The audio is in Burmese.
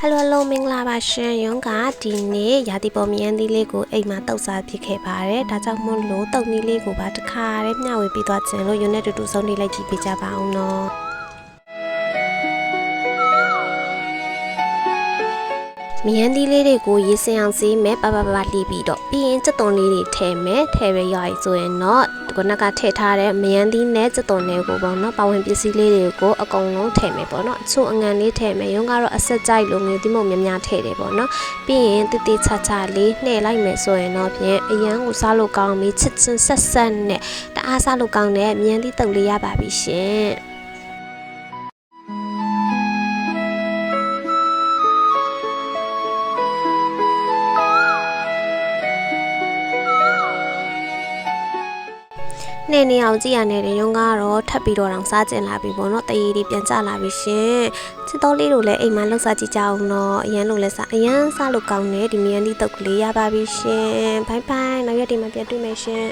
hello မင်္ဂလာပါရှင်ရုံးကဒီနေ့ရာသီပေါ်မြန်သီးလေးကိုအိမ်မှာတောက်စားဖြစ်ခဲ့ပါတယ်ဒါကြောင့်မို့လို့တုံသီးလေးကိုပါတစ်ခါတည်းမျှဝေပြီးသွားခြင်းလို့ရုံးနဲ့တူဆုံးနေလိုက်ကြည့်ပေးကြပါအောင်နော်မြန်သီးလေးတွေကိုရေစင်အောင်စေးမယ်ပပလှီးပြီးတော့ပြီးရင်စက်သွန်လေးတွေထည့်မယ်ထည့်ရရည်ဆိုရင်တော့ခုနကထည့်ထားတဲ့မြန်သီးနဲ့စက်သွန်လေးကိုပေါ့နော်ပါဝင်ပစ္စည်းလေးတွေကိုအကုန်လုံးထည့်မယ်ပေါ့နော်အချို့အငံလေးထည့်မယ်ရုံးကတော့အဆက်ကြိုက်လို့ငွေတိမုံများများထည့်တယ်ပေါ့နော်ပြီးရင်တိတိချာချာလေးနှဲ့လိုက်မယ်ဆိုရင်တော့ဖြင့်အရန်ကိုစားလို့ကောင်းပြီးချစ်ချင်းဆက်ဆက်နဲ့တအားစားလို့ကောင်းတဲ့မြန်သီးတုပ်လေးရပါပြီရှင်နေအောင်ကြည့်ရတဲ့ရုံးကတော့ထပ်ပြီးတော့တောင်စားကျင်လာပြီပေါ့နော်တရေတွေပြန်ကျလာပြီရှင်ချစ်တော်လေးတို့လည်းအိမ်မှာလှုပ်စားကြည့်ကြအောင်တော့အရန်လို့လဲစားအရန်စားလို့ကောင်းတယ်ဒီမြန်သီးတုပ်ကလေးရပါပြီရှင်ဘိုင်ဘိုင်နောက်ရက်ဒီမှာပြန်တွေ့မယ်ရှင်